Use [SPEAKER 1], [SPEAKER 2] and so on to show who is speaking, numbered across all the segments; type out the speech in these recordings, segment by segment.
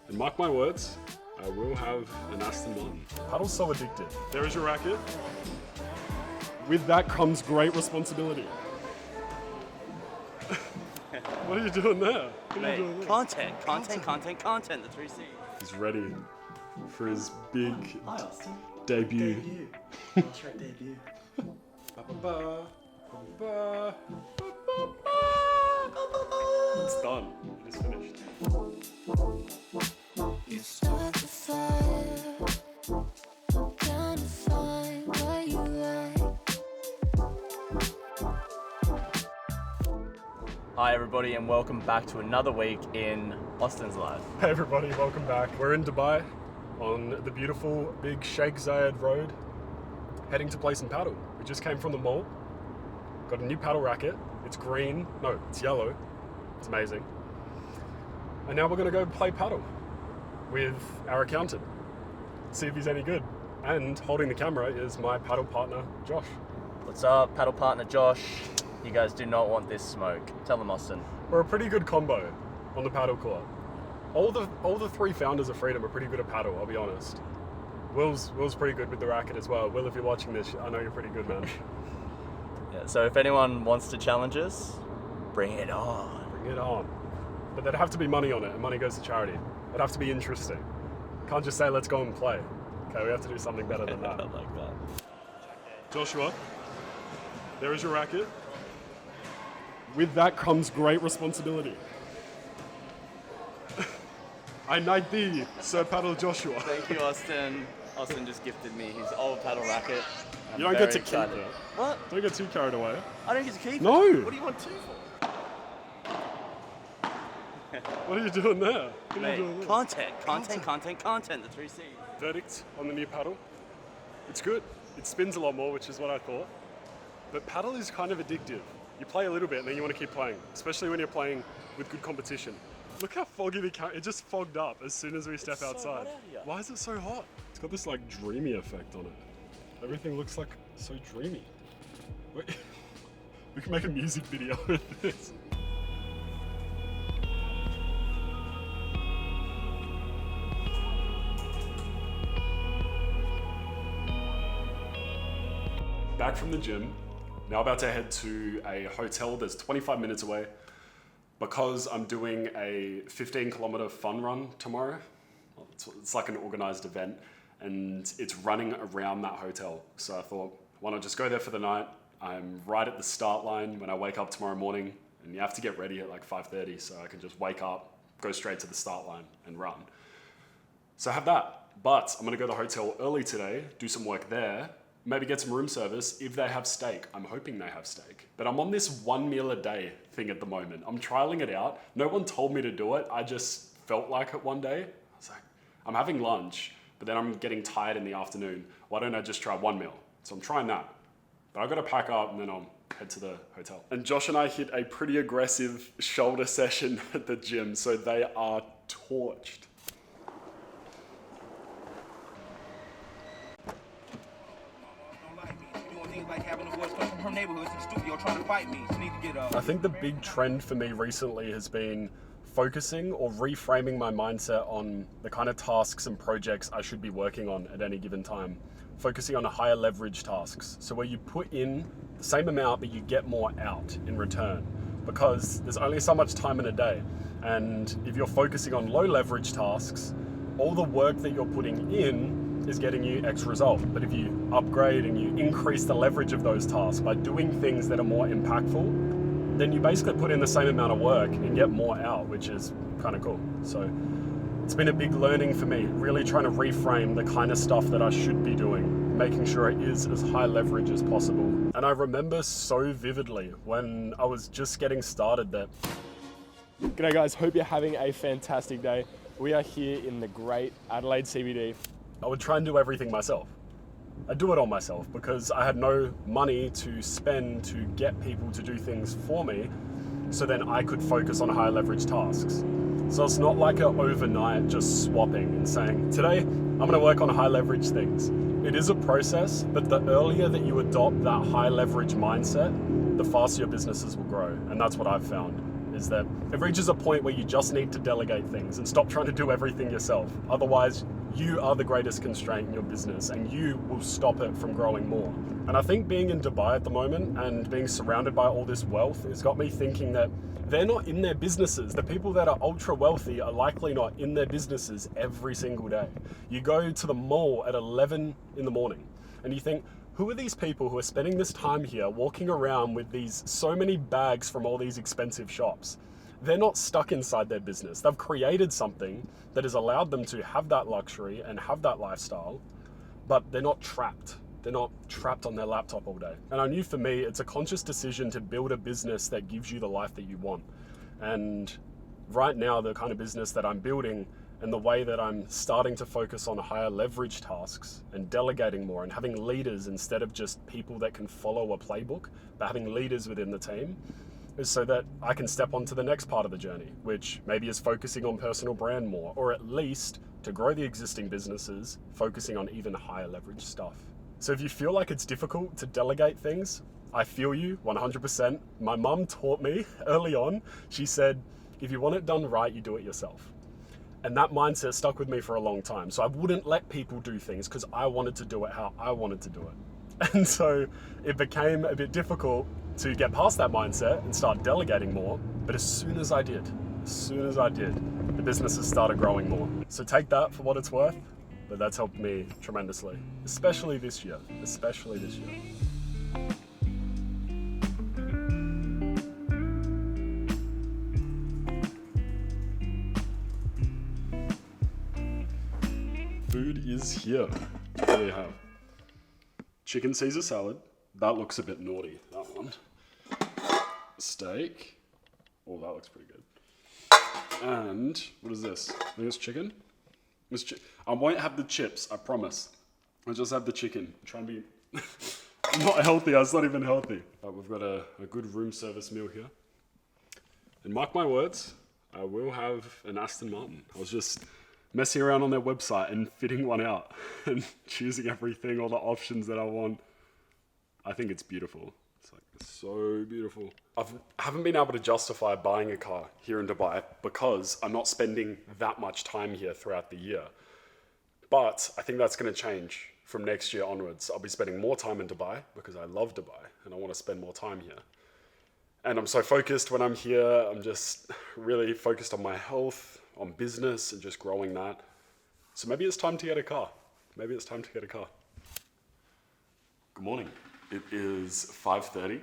[SPEAKER 1] And mark my words, I will have an Aston Martin. Paddle's so addictive. There is your racket. With that comes great responsibility. What are you doing there?
[SPEAKER 2] Content, the 3C.
[SPEAKER 1] He's ready for his big debut.
[SPEAKER 3] Track debut.
[SPEAKER 1] It's done. It's finished.
[SPEAKER 4] You start the fire. I'm trying to find what you like.
[SPEAKER 2] Hi everybody and welcome back to another week in Austin's Life.
[SPEAKER 1] Hey everybody, welcome back. We're in Dubai on the beautiful big Sheikh Zayed Road, heading to play some paddle. We just came from the mall, got a new paddle racket. It's green, no, it's yellow. It's amazing. And now we're gonna go play paddle with our accountant, see if he's any good. And holding the camera is my paddle partner, Josh.
[SPEAKER 2] What's up, paddle partner Josh? You guys do not want this smoke. Tell them, Austin.
[SPEAKER 1] We're a pretty good combo on the paddle court. All the three founders of Freedom are pretty good at paddle, I'll be honest. Will's pretty good with the racket as well. Will, if you're watching this, I know you're pretty good, man.
[SPEAKER 2] Yeah, so if anyone wants to challenge us, bring it on.
[SPEAKER 1] Bring it on. But there'd have to be money on it, and money goes to charity. It'd have to be interesting. Can't just say, let's go and play. Okay, we have to do something better than that.
[SPEAKER 2] I like that.
[SPEAKER 1] Joshua, there is your racket. With that comes great responsibility. I knight thee, Sir Paddle Joshua.
[SPEAKER 2] Thank you, Austin. Austin just gifted me his old paddle racket. I'm
[SPEAKER 1] You don't get to
[SPEAKER 2] very
[SPEAKER 1] keep
[SPEAKER 2] excited.
[SPEAKER 1] it.
[SPEAKER 2] What?
[SPEAKER 1] Don't get too carried away.
[SPEAKER 2] I don't get to keep
[SPEAKER 1] No.
[SPEAKER 2] it? What do you want two for?
[SPEAKER 1] What are you doing there? What are
[SPEAKER 2] Mate,
[SPEAKER 1] you doing there?
[SPEAKER 2] content, the 3C.
[SPEAKER 1] Verdict on the new paddle. It's good. It spins a lot more, which is what I thought. But paddle is kind of addictive. You play a little bit and then you want to keep playing, especially when you're playing with good competition. Look how foggy it just fogged up as soon as we step outside.
[SPEAKER 2] So hot out here.
[SPEAKER 1] Why is it so hot? It's got this like dreamy effect on it. Everything looks like so dreamy. Wait, we can make a music video with this. Back from the gym, now about to head to a hotel that's 25 minutes away because I'm doing a 15-kilometer fun run tomorrow. It's like an organized event and it's running around that hotel. So I thought, why not just go there for the night? I'm right at the start line when I wake up tomorrow morning, and you have to get ready at like 5:30, so I can just wake up, go straight to the start line and run. So I have that, but I'm gonna go to the hotel early today, do some work there, maybe get some room service if they have steak. I'm hoping they have steak. But I'm on this 1 meal a day thing at the moment. I'm trialing it out. No one told me to do it. I just felt like it one day. I was like, I'm having lunch, but then I'm getting tired in the afternoon. Why don't I just try one meal? So I'm trying that. But I've got to pack up and then I'll head to the hotel. And Josh and I hit a pretty aggressive shoulder session at the gym, so they are torched.
[SPEAKER 5] Like having the boys come from her neighborhood to the studio trying to fight me. She need to get up.
[SPEAKER 1] I think the big trend for me recently has been focusing or reframing my mindset on the kind of tasks and projects I should be working on at any given time. Focusing on higher leverage tasks. So where you put in the same amount but you get more out in return, because there's only so much time in a day. And if you're focusing on low leverage tasks, all the work that you're putting in is getting you X result. But if you upgrade and you increase the leverage of those tasks by doing things that are more impactful, then you basically put in the same amount of work and get more out, which is kind of cool. So it's been a big learning for me, really trying to reframe the kind of stuff that I should be doing, making sure it is as high leverage as possible. And I remember so vividly when I was just getting started that.
[SPEAKER 3] G'day guys, hope you're having a fantastic day. We are here in the great Adelaide CBD.
[SPEAKER 1] I would try and do everything myself. I'd do it all myself because I had no money to spend to get people to do things for me, so then I could focus on higher leverage tasks. So it's not like an overnight just swapping and saying, today I'm gonna work on high leverage things. It is a process, but the earlier that you adopt that high leverage mindset, the faster your businesses will grow. And that's what I've found. is that it reaches a point where you just need to delegate things and stop trying to do everything yourself. Otherwise, you are the greatest constraint in your business and you will stop it from growing more. And I think being in Dubai at the moment and being surrounded by all this wealth has got me thinking that they're not in their businesses. The people that are ultra wealthy are likely not in their businesses every single day. You go to the mall at 11 in the morning and you think, who are these people who are spending this time here walking around with these so many bags from all these expensive shops? They're not stuck inside their business. They've created something that has allowed them to have that luxury and have that lifestyle, but they're not trapped. They're not trapped on their laptop all day. And I knew for me, it's a conscious decision to build a business that gives you the life that you want. And right now, the kind of business that I'm building and the way that I'm starting to focus on higher leverage tasks and delegating more and having leaders instead of just people that can follow a playbook, but having leaders within the team, is so that I can step onto the next part of the journey, which maybe is focusing on personal brand more, or at least to grow the existing businesses, focusing on even higher leverage stuff. So if you feel like it's difficult to delegate things, I feel you 100%. My mum taught me early on, she said, if you want it done right, you do it yourself. And that mindset stuck with me for a long time. So I wouldn't let people do things because I wanted to do it how I wanted to do it. And so it became a bit difficult to get past that mindset and start delegating more. But as soon as I did, the businesses started growing more. So take that for what it's worth, but that's helped me tremendously, especially this year. Food is here. What do we have? Chicken Caesar salad. That looks a bit naughty, that one. Steak. Oh, that looks pretty good. And what is this? I think it's chicken. I won't have the chips, I promise. I'll just have the chicken. I'm trying to be not healthy. It's not even healthy. But we've got a good room service meal here. And mark my words, I will have an Aston Martin. I was just messing around on their website and fitting one out and choosing everything, all the options that I want. I think it's beautiful. It's like so beautiful. I haven't been able to justify buying a car here in Dubai because I'm not spending that much time here throughout the year. But I think that's going to change from next year onwards. I'll be spending more time in Dubai because I love Dubai and I want to spend more time here. And I'm so focused when I'm here. I'm just really focused on my health, on business and just growing that. So maybe it's time to get a car. Good morning. It is 5:30.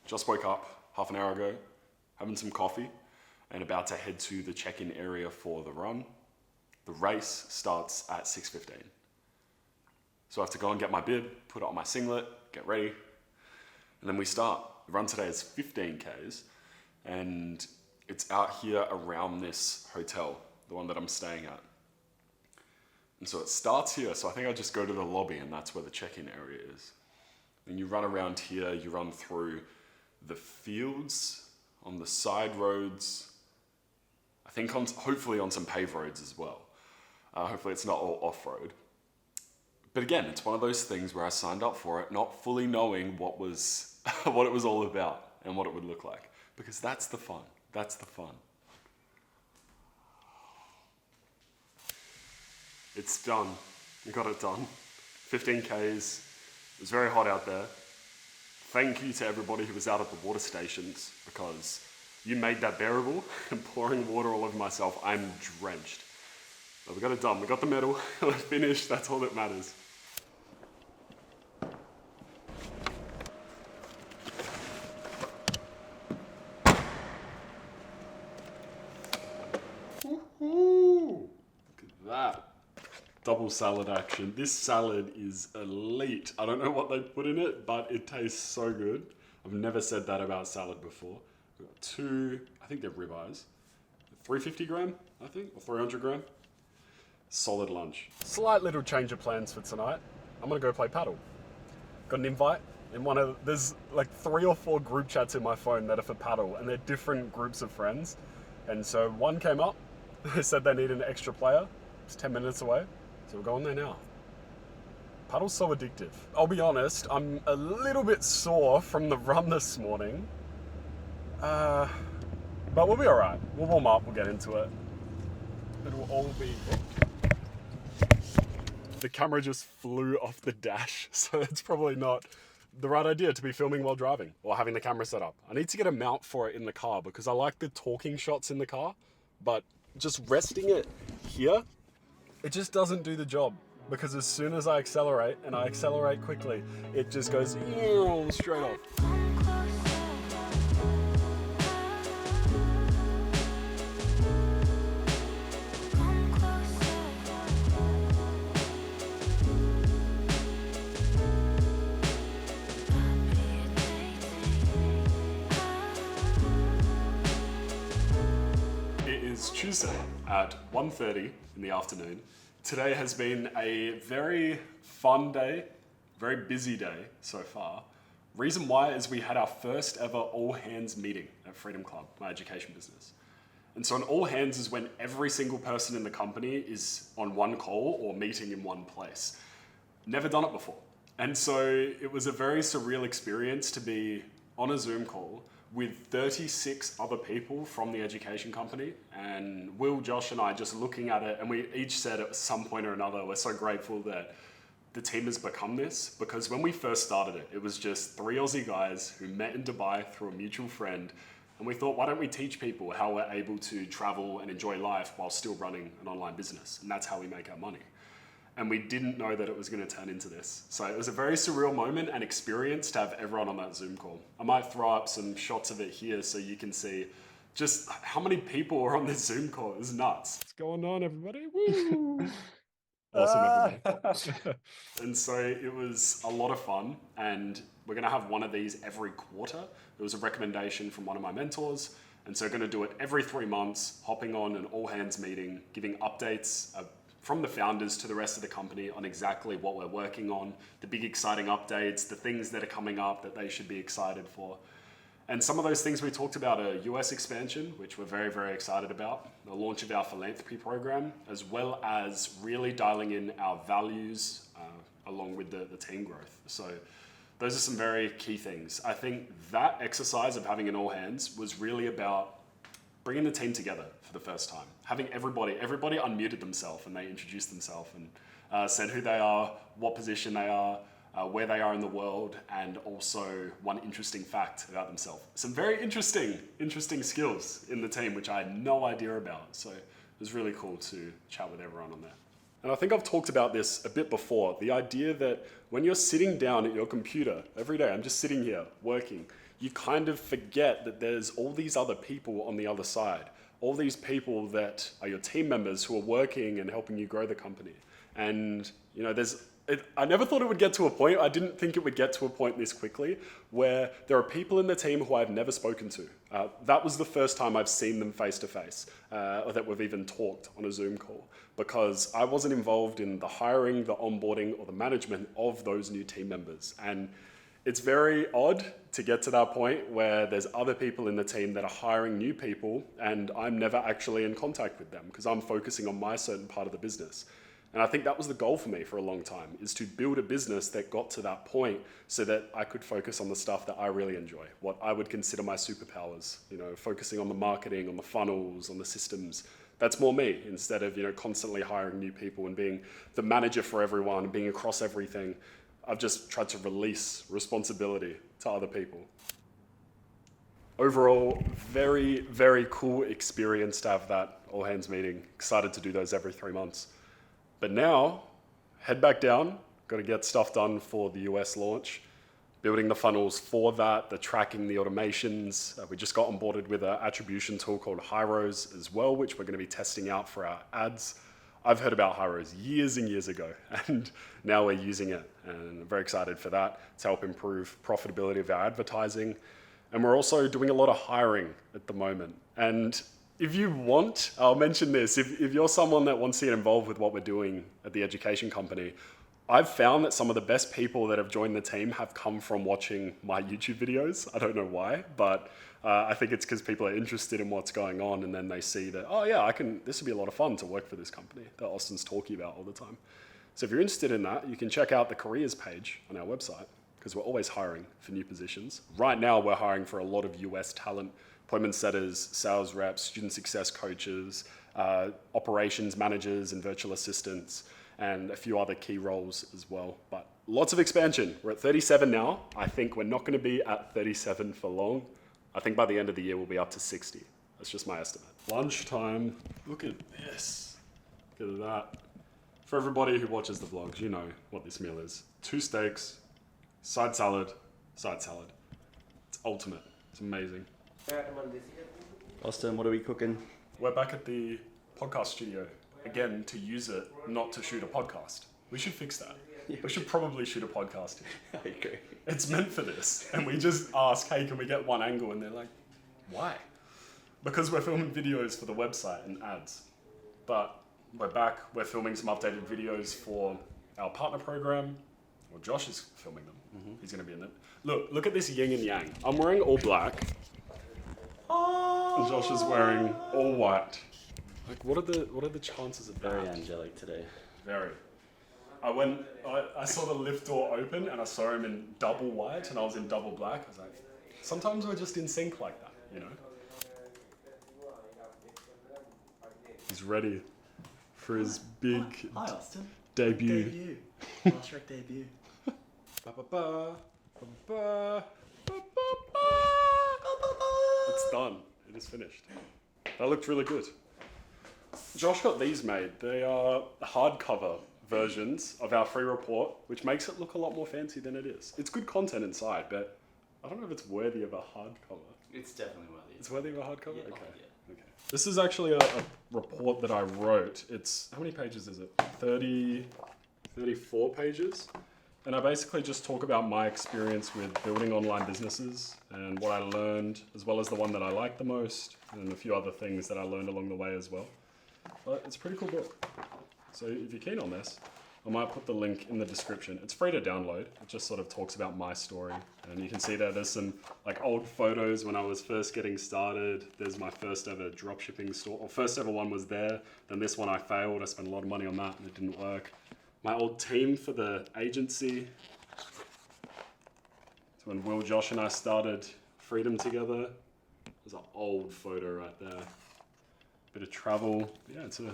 [SPEAKER 1] Just woke up half an hour ago, having some coffee and about to head to the check-in area for the run. The race starts at 6:15. So I have to go and get my bib, put it on my singlet, get ready, and then we start. The run today is 15 Ks and it's out here around this hotel, the one that I'm staying at. And so it starts here, so I think I'll just go to the lobby and that's where the check-in area is. And you run around here, you run through the fields, on the side roads, I think hopefully on some paved roads as well. Hopefully it's not all off-road. But again, it's one of those things where I signed up for it, not fully knowing what it was all about and what it would look like. Because that's the fun. It's done. We got it done. 15 Ks. It was very hot out there. Thank you to everybody who was out at the water stations because you made that bearable and pouring water all over myself. I'm drenched. But we got it done. We got the medal. We're finished. That's all that matters. Woohoo! Look at that. Double salad action. This salad is elite. I don't know what they put in it, but it tastes so good. I've never said that about salad before. We've got two, I think they're ribeyes. 350 gram, I think, or 300 gram. Solid lunch. Slight little change of plans for tonight. I'm gonna go play paddle. Got an invite in there's like 3 or 4 group chats in my phone that are for paddle, and they're different groups of friends. And so one came up, they said they need an extra player. It's 10 minutes away. So we're going there now. Paddle's so addictive. I'll be honest, I'm a little bit sore from the run this morning. But we'll be all right. We'll warm up, we'll get into it. It'll all be... The camera just flew off the dash, so it's probably not the right idea to be filming while driving or having the camera set up. I need to get a mount for it in the car because I like the talking shots in the car, but just resting it here, it just doesn't do the job. Because as soon as I accelerate, and I accelerate quickly, it just goes straight off. It is Tuesday at 1:30 in the afternoon. Today has been a very fun day, very busy day so far. Reason why is we had our first ever all hands meeting at Freedom Club, my education business. And so an all hands is when every single person in the company is on one call or meeting in one place. Never done it before. And so it was a very surreal experience to be on a Zoom call with 36 other people from the education company, and Will, Josh, and I just looking at it, and we each said at some point or another, we're so grateful that the team has become this, because when we first started it, it was just 3 Aussie guys who met in Dubai through a mutual friend, and we thought, why don't we teach people how we're able to travel and enjoy life while still running an online business? And that's how we make our money. And we didn't know that it was going to turn into this. So it was a very surreal moment and experience to have everyone on that Zoom call. I might throw up some shots of it here so you can see just how many people are on this Zoom call. It was nuts. What's going on, everybody? Woo! Awesome, everybody. And so it was a lot of fun, and we're going to have one of these every quarter. It was a recommendation from one of my mentors. And so we're going to do it every 3 months, hopping on an all hands meeting, giving updates from the founders to the rest of the company on exactly what we're working on, the big exciting updates, the things that are coming up that they should be excited for. And some of those things we talked about are US expansion, which we're very, very excited about, the launch of our philanthropy program, as well as really dialing in our values along with the team growth. So those are some very key things. I think that exercise of having an all hands was really about bringing the team together for the first time. Having everybody unmuted themselves and they introduced themselves and said who they are, what position they are, where they are in the world, and also one interesting fact about themselves. Some very interesting skills in the team, which I had no idea about. So it was really cool to chat with everyone on there. And I think I've talked about this a bit before, the idea that when you're sitting down at your computer every day, I'm just sitting here working, you kind of forget that there's all these other people on the other side, all these people that are your team members who are working and helping you grow the company. And you know, I never thought it would get to a point, I didn't think it would get to a point this quickly, where there are people in the team who I've never spoken to. That was the first time I've seen them face to face, or that we've even talked on a Zoom call, because I wasn't involved in the hiring, the onboarding, or the management of those new team members. And it's very odd to get to that point where there's other people in the team that are hiring new people and I'm never actually in contact with them because I'm focusing on my certain part of the business. And I think that was the goal for me for a long time, is to build a business that got to that point so that I could focus on the stuff that I really enjoy, what I would consider my superpowers, you know, focusing on the marketing, on the funnels, on the systems. That's more me, instead of, you know, constantly hiring new people and being the manager for everyone and being across everything. I've just tried to release responsibility to other people. Overall, very, very cool experience to have that all hands meeting. Excited to do those every 3 months. But now, head back down, got to get stuff done for the US launch, building the funnels for that, the tracking, the automations. We just got onboarded with an attribution tool called Hyros as well, which we're going to be testing out for our ads. I've heard about Hyros years and years ago, and now we're using it, and I'm very excited for that to help improve profitability of our advertising. And we're also doing a lot of hiring at the moment. And if you want, I'll mention this, if you're someone that wants to get involved with what we're doing at the education company, I've found that some of the best people that have joined the team have come from watching my YouTube videos. I don't know why, but I think it's because people are interested in what's going on, and then they see that, oh yeah, this would be a lot of fun to work for this company that Austin's talking about all the time. So if you're interested in that, you can check out the careers page on our website, because we're always hiring for new positions. Right now, we're hiring for a lot of US talent appointment setters, sales reps, student success coaches, operations managers and virtual assistants, and a few other key roles as well. But lots of expansion. We're at 37 now. I think we're not going to be at 37 for long. I think by the end of the year, we'll be up to 60. That's just my estimate. Lunchtime. Look at this. Look at that. For everybody who watches the vlogs, you know what this meal is. 2 steaks, side salad, side salad. It's ultimate. It's amazing.
[SPEAKER 6] Austin, what are we cooking?
[SPEAKER 1] We're back at the podcast studio again to use it, not to shoot a podcast. We should fix that. We should probably shoot a podcast here.
[SPEAKER 6] I agree.
[SPEAKER 1] It's meant for this. And we just ask, hey, can we get one angle? And they're like, why? Because we're filming videos for the website and ads. But we're back. We're filming some updated videos for our partner program. Well, Josh is filming them. He's going to be in it. Look at this yin and yang. I'm wearing all black. And Josh is wearing all white. Like, what are the chances of that?
[SPEAKER 6] Very angelic today.
[SPEAKER 1] Very. I saw the lift door open and I saw him in double white and I was in double black. I was like, sometimes we're just in sync like that, you know? He's ready for his big
[SPEAKER 6] Hi, Austin.
[SPEAKER 1] debut.
[SPEAKER 6] Last Shrek debut.
[SPEAKER 1] Ba-ba-ba, ba-ba-ba, ba-ba-ba. It's done. It is finished. That looked really good. Josh got these made. They are hardcover versions of our free report, which makes it look a lot more fancy than it is. It's good content inside, but I don't know if it's worthy of a hardcover.
[SPEAKER 6] It's definitely worthy.
[SPEAKER 1] It's worthy of a hardcover?
[SPEAKER 6] Yeah,
[SPEAKER 1] Okay.
[SPEAKER 6] yeah.
[SPEAKER 1] Okay. This is actually a report that I wrote. It's, how many pages is it? 34 pages. And I basically just talk about my experience with building online businesses and what I learned, as well as the one that I like the most, and a few other things that I learned along the way as well. But it's a pretty cool book. So if you're keen on this, I might put the link in the description. It's free to download. It just sort of talks about my story. And you can see there's some like old photos when I was first getting started. There's my first ever dropshipping store, or first ever one was there. Then this one I failed. I spent a lot of money on that and it didn't work. My old team for the agency. It's when Will, Josh and I started Freedom together. There's an old photo right there. Bit of travel. Yeah, it's a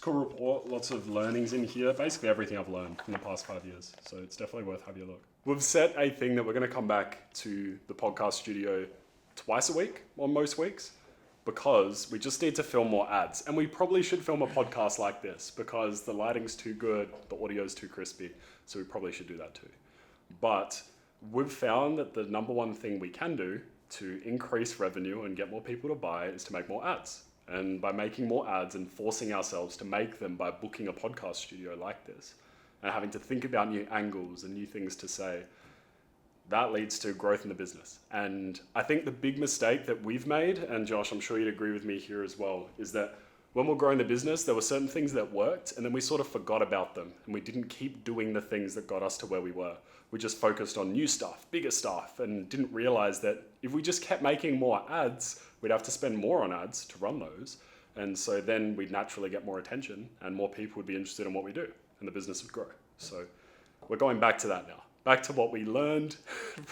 [SPEAKER 1] cool report. Lots of learnings in here. Basically everything I've learned in the past 5 years. So it's definitely worth having a look. We've set a thing that we're going to come back to the podcast studio twice a week on most weeks, because we just need to film more ads. And we probably should film a podcast like this because the lighting's too good, the audio's too crispy. So we probably should do that too. But we've found that the number one thing we can do to increase revenue and get more people to buy is to make more ads. And by making more ads and forcing ourselves to make them by booking a podcast studio like this and having to think about new angles and new things to say, that leads to growth in the business. And I think the big mistake that we've made, and Josh, I'm sure you'd agree with me here as well, is that when we're growing the business, there were certain things that worked and then we sort of forgot about them and we didn't keep doing the things that got us to where we were. We just focused on new stuff, bigger stuff, and didn't realize that if we just kept making more ads, we'd have to spend more on ads to run those. And so then we'd naturally get more attention and more people would be interested in what we do and the business would grow. So we're going back to that now. Back to what we learned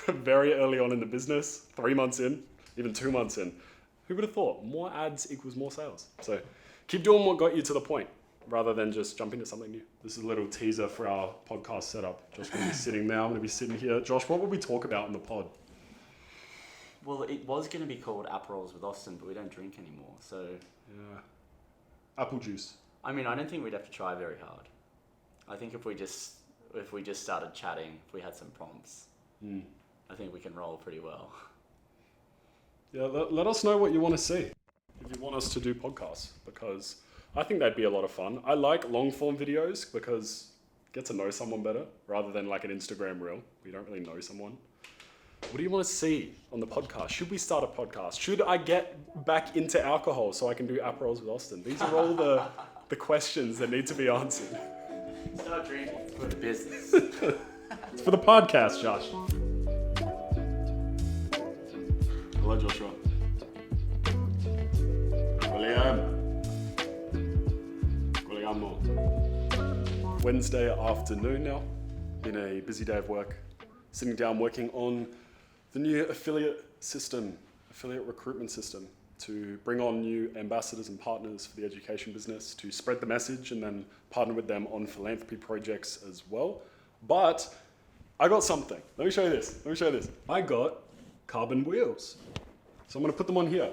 [SPEAKER 1] very early on in the business, 3 months in, even 2 months in. Who would have thought more ads equals more sales? So keep doing what got you to the point rather than just jumping to something new. This is a little teaser for our podcast setup. Josh will be sitting there, I'm going to be sitting here. Josh, what would we talk about in the pod?
[SPEAKER 6] Well, it was going to be called Aperols with Austin, but we don't drink anymore. So,
[SPEAKER 1] Yeah. Apple juice.
[SPEAKER 6] I mean, I don't think we'd have to try very hard. I think if we just started chatting, if we had some prompts, I think we can roll pretty well.
[SPEAKER 1] Yeah, let us know what you want to see if you want us to do podcasts, because I think that'd be a lot of fun. I like long form videos because get to know someone better rather than like an Instagram reel. We don't really know someone. What do you want to see on the podcast? Should we start a podcast? Should I get back into alcohol so I can do Aperols with Austin? These are all the questions that need to be answered.
[SPEAKER 6] Start drinking for the business.
[SPEAKER 1] It's for the podcast, Josh. Hello, Joshua. Wednesday afternoon now. Been a busy day of work. Sitting down working on the new affiliate system affiliate recruitment system to bring on new ambassadors and partners for the education business, to spread the message and then partner with them on philanthropy projects as well. But I got something. Let me show you this. I got carbon wheels. So I'm gonna put them on here.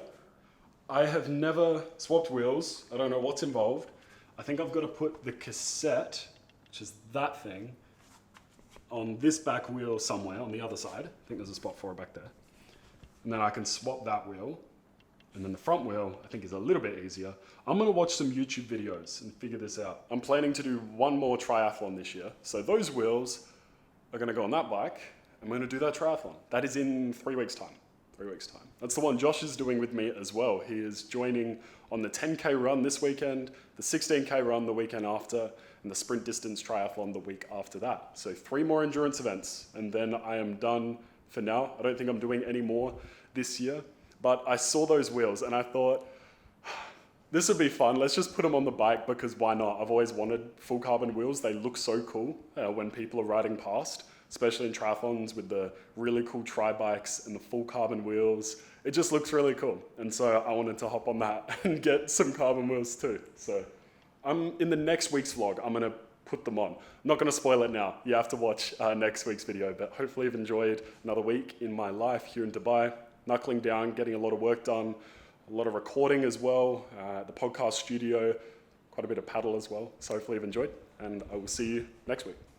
[SPEAKER 1] I have never swapped wheels. I don't know what's involved. I think I've got to put the cassette, which is that thing, on this back wheel somewhere on the other side. I think there's a spot for it back there. And then I can swap that wheel. And then the front wheel, I think, is a little bit easier. I'm gonna watch some YouTube videos and figure this out. I'm planning to do one more triathlon this year. So those wheels are gonna go on that bike. I'm gonna do that triathlon. That is in 3 weeks' time. 3 weeks' time. That's the one Josh is doing with me as well. He is joining on the 10K run this weekend, the 16K run the weekend after, and the sprint distance triathlon the week after that. So 3 more endurance events, and then I am done for now. I don't think I'm doing any more this year, but I saw those wheels and I thought, this would be fun. Let's just put them on the bike because why not? I've always wanted full carbon wheels. They look so cool when people are riding past, especially in triathlons with the really cool tri-bikes and the full carbon wheels. It just looks really cool. And so I wanted to hop on that and get some carbon wheels too. So in the next week's vlog, I'm gonna put them on. I'm not gonna spoil it now. You have to watch next week's video, but hopefully you've enjoyed another week in my life here in Dubai, knuckling down, getting a lot of work done, a lot of recording as well, the podcast studio, quite a bit of paddle as well. So hopefully you've enjoyed, and I will see you next week.